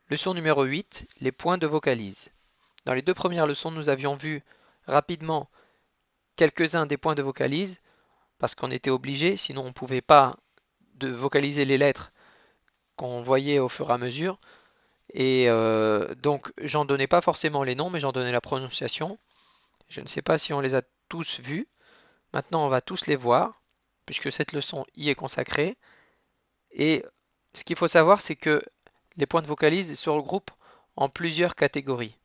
Leçon numéro 8, les points de vocalise. Dans les deux premières leçons, nous avions vu rapidement quelques-uns des points de vocalise, parce qu'on était obligé, sinon on ne pouvait pas de vocaliser les lettres qu'on voyait au fur et à mesure. Et donc j'en donnais pas forcément les noms, mais j'en donnais la prononciation. Je ne sais pas si on les a tous vus. Maintenant, on va tous les voir, puisque cette leçon y est consacrée. Et ce qu'il faut savoir, c'est que les points de vocalise se regroupent en plusieurs catégories.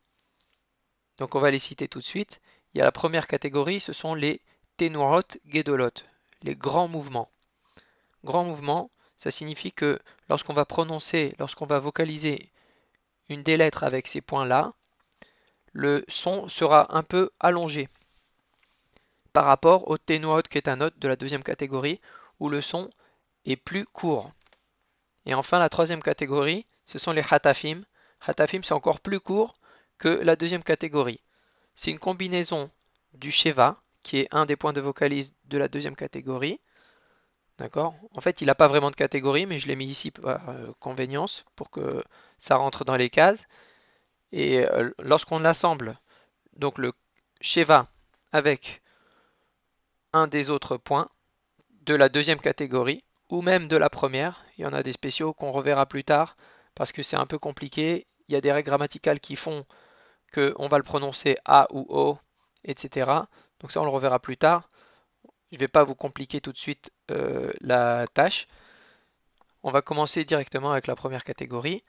Donc on va les citer tout de suite. Il y a la première catégorie, ce sont les Tenuot Gedolot, les grands mouvements. Grands mouvements, ça signifie que lorsqu'on va prononcer, lorsqu'on va vocaliser une des lettres avec ces points-là, le son sera un peu allongé par rapport au Tenuot Ketanot de la deuxième catégorie, où le son est plus court. Et enfin, la troisième catégorie, ce sont les Hatafim. Hatafim, c'est encore plus court que la deuxième catégorie. C'est une combinaison du Sheva, qui est un des points de vocalise de la deuxième catégorie. D'accord? En fait, il n'a pas vraiment de catégorie, mais je l'ai mis ici par convenience pour que ça rentre dans les cases. Et lorsqu'on l'assemble, donc le Sheva avec un des autres points de la deuxième catégorie, ou même de la première, il y en a des spéciaux qu'on reverra plus tard parce que c'est un peu compliqué. Il y a des règles grammaticales qui font qu'on va le prononcer A ou O, etc. Donc ça, on le reverra plus tard. Je ne vais pas vous compliquer tout de suite la tâche. On va commencer directement avec la première catégorie,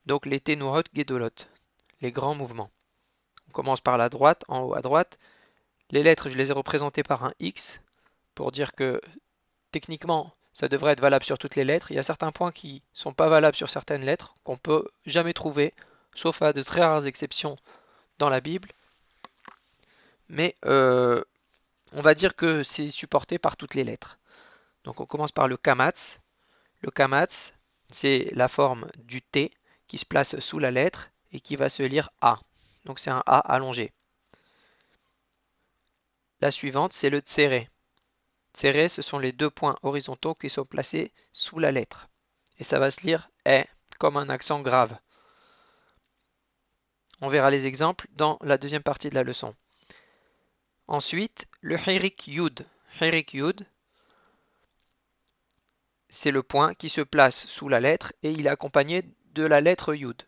donc les Tenurot Gedolot, les grands mouvements. On commence par la droite, en haut à droite. Les lettres, je les ai représentées par un X pour dire que techniquement, ça devrait être valable sur toutes les lettres. Il y a certains points qui ne sont pas valables sur certaines lettres, qu'on ne peut jamais trouver, sauf à de très rares exceptions dans la Bible. Mais on va dire que c'est supporté par toutes les lettres. Donc on commence par le Kamatz. Le Kamatz, c'est la forme du T qui se place sous la lettre et qui va se lire A. Donc c'est un A allongé. La suivante, c'est le Tsere. Tsere, ce sont les deux points horizontaux qui sont placés sous la lettre. Et ça va se lire E, comme un accent grave. On verra les exemples dans la deuxième partie de la leçon. Ensuite, le Hirik Yud. Hirik Yud, c'est le point qui se place sous la lettre et il est accompagné de la lettre Yud.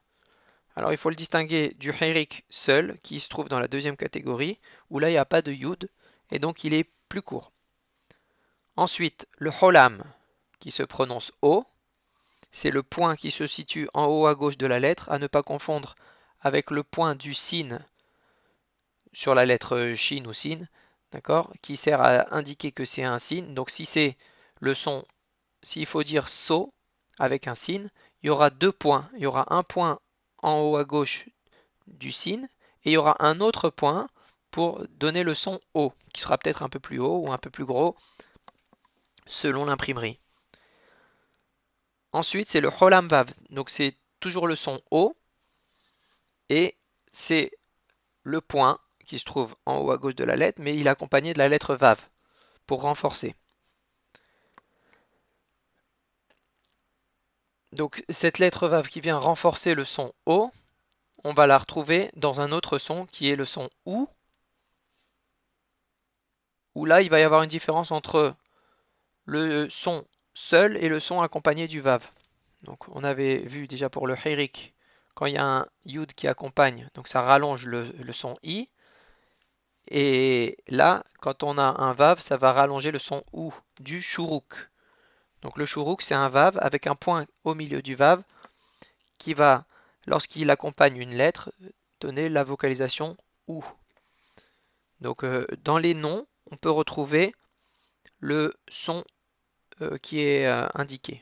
Alors il faut le distinguer du Hirik seul, qui se trouve dans la deuxième catégorie, où là il n'y a pas de Yud, et donc il est plus court. Ensuite, le Holam, qui se prononce O, c'est le point qui se situe en haut à gauche de la lettre, à ne pas confondre avec le point du Sin sur la lettre Shin ou Sin, d'accord, qui sert à indiquer que c'est un Sin. Donc si c'est le son, s'il faut dire So avec un Sin, il y aura deux points. Il y aura un point en haut à gauche du Sin et il y aura un autre point pour donner le son O, qui sera peut-être un peu plus haut ou un peu plus gros selon l'imprimerie. Ensuite, c'est le Holam Vav. Donc c'est toujours le son O et c'est le point qui se trouve en haut à gauche de la lettre, mais il est accompagné de la lettre Vav pour renforcer. Donc cette lettre Vav qui vient renforcer le son O, on va la retrouver dans un autre son qui est le son OU, où là il va y avoir une différence entre le son seul et le son accompagné du Vav. Donc on avait vu déjà pour le Hirik, quand il y a un Yud qui accompagne, donc ça rallonge le son I. Et là, quand on a un Vav, ça va rallonger le son OU du Shuruk. Donc le Shuruk, c'est un Vav avec un point au milieu du Vav qui va, lorsqu'il accompagne une lettre, donner la vocalisation OU. Donc dans les noms, on peut retrouver le son qui est indiqué.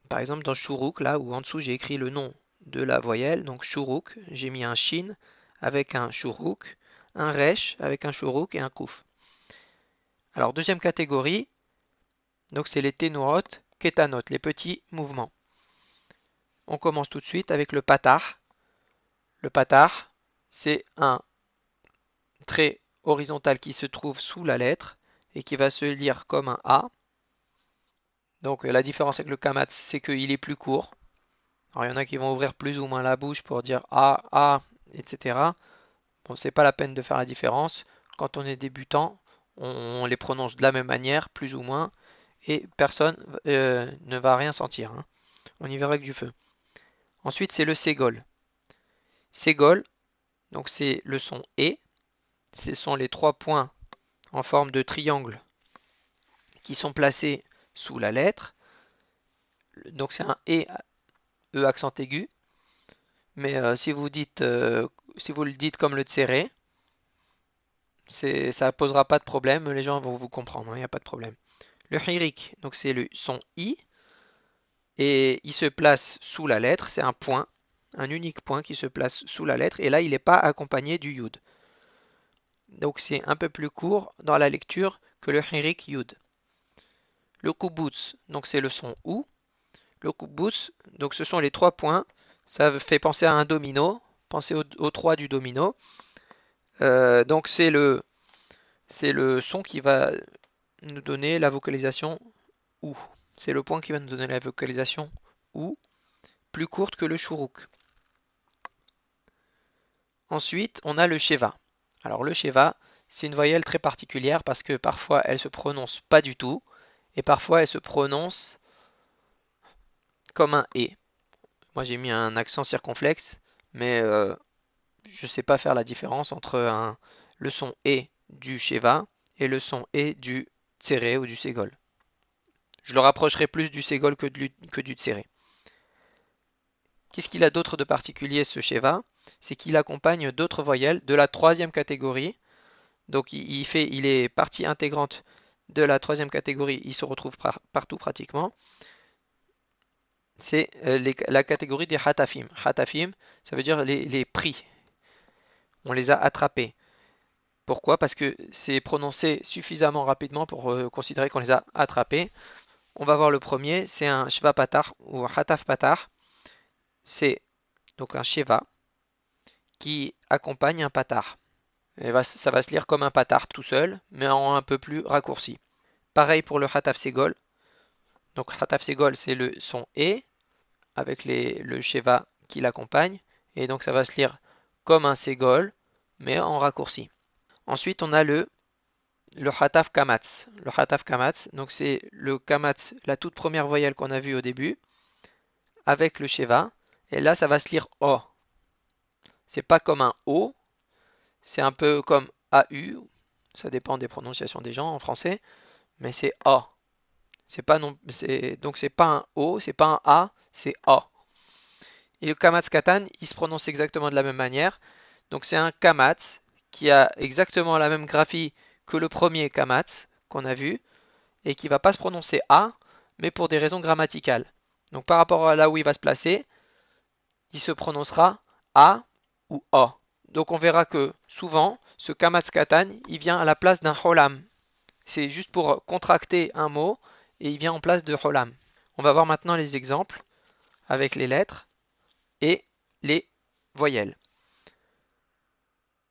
Par exemple, dans Shuruk, là où en dessous j'ai écrit le nom de la voyelle, donc Shuruk, j'ai mis un Shin avec un Shuruk, un Resh avec un Shuruk et un Kuf. Alors deuxième catégorie, donc c'est les Ténorot, Ketanot, les petits mouvements. On commence tout de suite avec le Patah. Le Patah, c'est un trait horizontal qui se trouve sous la lettre et qui va se lire comme un A. Donc la différence avec le kamatz, c'est qu'il est plus court. Alors il y en a qui vont ouvrir plus ou moins la bouche pour dire ah, etc. Bon, c'est pas la peine de faire la différence. Quand on est débutant, on les prononce de la même manière, plus ou moins, et personne ne va rien sentir, hein. On y verra avec du feu. Ensuite, c'est le ségol. Ségol, donc c'est le son E. Ce sont les trois points en forme de triangle qui sont placés sous la lettre. Donc c'est un E accent aigu. Mais si vous le dites comme le tséré, ça posera pas de problème. Les gens vont vous comprendre, il n'y a pas de problème. Le hirik, donc c'est le son I. Et il se place sous la lettre. C'est un point, un unique point qui se place sous la lettre. Et là, il n'est pas accompagné du yud. Donc c'est un peu plus court dans la lecture que le hirik yud. Le kubutz, donc c'est le son OU. Le kubutz, donc ce sont les trois points. Ça fait penser à un domino. Pensez aux trois du domino. Donc c'est le son qui va nous donner la vocalisation OU. C'est le point qui va nous donner la vocalisation OU, plus courte que le shuruk. Ensuite, on a le sheva. Alors le sheva, c'est une voyelle très particulière parce que parfois elle se prononce pas du tout et parfois elle se prononce comme un E. Moi j'ai mis un accent circonflexe, mais je ne sais pas faire la différence entre le son E du Sheva et le son E du Tséré ou du Ségol. Je le rapprocherai plus du Ségol que du Tséré. Qu'est-ce qu'il a d'autre de particulier ce Sheva? C'est qu'il accompagne d'autres voyelles de la troisième catégorie. Donc il est partie intégrante de la troisième catégorie, il se retrouve partout pratiquement. C'est la catégorie des hatafim. Hatafim, ça veut dire les prix. On les a attrapés. Pourquoi? Parce que c'est prononcé suffisamment rapidement pour considérer qu'on les a attrapés. On va voir le premier, c'est un sheva patar ou un hataf patar. C'est donc un sheva qui accompagne un patar. Ça va se lire comme un patar tout seul, mais en un peu plus raccourci. Pareil pour le hataf segol. Donc hataf segol, c'est le son E avec le sheva qui l'accompagne. Et donc ça va se lire comme un segol, mais en raccourci. Ensuite, on a le hataf kamatz. Le hataf kamatz, donc c'est le kamatz, la toute première voyelle qu'on a vue au début, avec le sheva. Et là, ça va se lire O. C'est pas comme un O, c'est un peu comme AU. Ça dépend des prononciations des gens en français, mais c'est O. C'est pas non, donc c'est pas un O, c'est pas un A, c'est O. Et le kamatz katan, il se prononce exactement de la même manière. Donc c'est un kamatz qui a exactement la même graphie que le premier kamatz qu'on a vu et qui va pas se prononcer A, mais pour des raisons grammaticales. Donc par rapport à là où il va se placer, il se prononcera A ou O. Donc on verra que souvent, ce kamatz katan, il vient à la place d'un holam. C'est juste pour contracter un mot et il vient en place de holam. On va voir maintenant les exemples avec les lettres et les voyelles.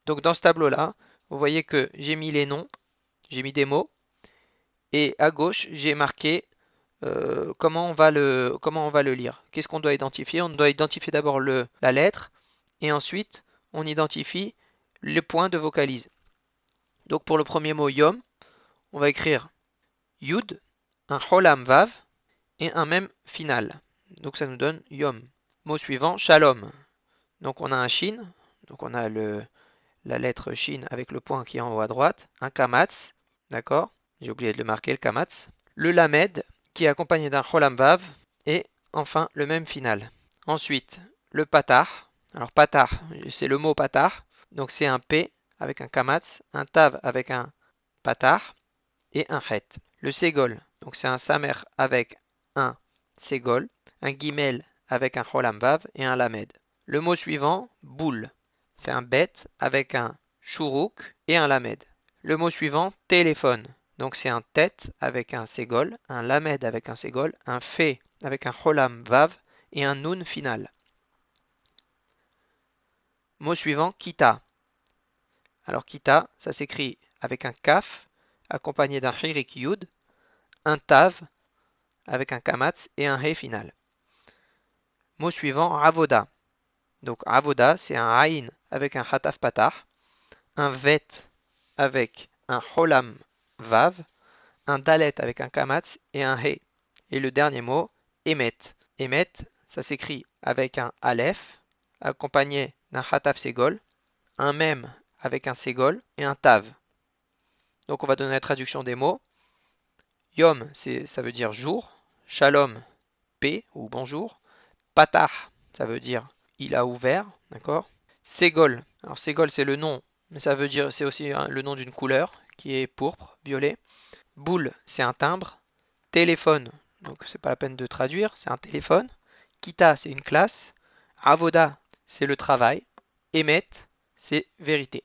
Donc dans ce tableau-là, vous voyez que j'ai mis les noms, j'ai mis des mots, et à gauche, j'ai marqué comment on va le lire. Qu'est-ce qu'on doit identifier? On doit identifier d'abord la lettre, et ensuite, on identifie les points de vocalise. Donc pour le premier mot yom, on va écrire yud, un holam vav, et un même final. Donc ça nous donne yom. Mot suivant, shalom. Donc on a un shin, donc on a la lettre shin avec le point qui est en haut à droite, un kamatz, d'accord? J'ai oublié de le marquer, le kamatz. Le lamed qui est accompagné d'un cholam vav et enfin le même final. Ensuite, le patar. Alors patar, c'est le mot patar, donc c'est un P avec un kamatz, un tav avec un patar et un het. Le ségol, donc c'est un samer avec un ségol, un guimel avec un cholam vav et un lamed. Le mot suivant, boule. C'est un bet avec un shuruk et un lamed. Le mot suivant, téléphone. Donc c'est un tête avec un ségol, un lamed avec un ségol, un fait avec un cholam vav et un nun final. Mot suivant, kita. Alors kita, ça s'écrit avec un kaf accompagné d'un hirik yud, un tav avec un kamatz et un he final. Mot suivant, avoda. Donc avoda, c'est un aïn avec un hataf patah, un vet avec un holam vav, un dalet avec un kamatz et un he. Et le dernier mot, emet. Emet, ça s'écrit avec un aleph, accompagné d'un hataf segol, un mem avec un segol et un tav. Donc on va donner la traduction des mots. Yom, ça veut dire jour. Shalom, paix ou bonjour. Patah, ça veut dire il a ouvert, d'accord. Segol, alors segol c'est le nom, mais ça veut dire c'est aussi le nom d'une couleur qui est pourpre, violet. Boule, c'est un timbre. Téléphone, donc c'est pas la peine de traduire, c'est un téléphone. Kita, c'est une classe. Avoda, c'est le travail. Emet, c'est vérité.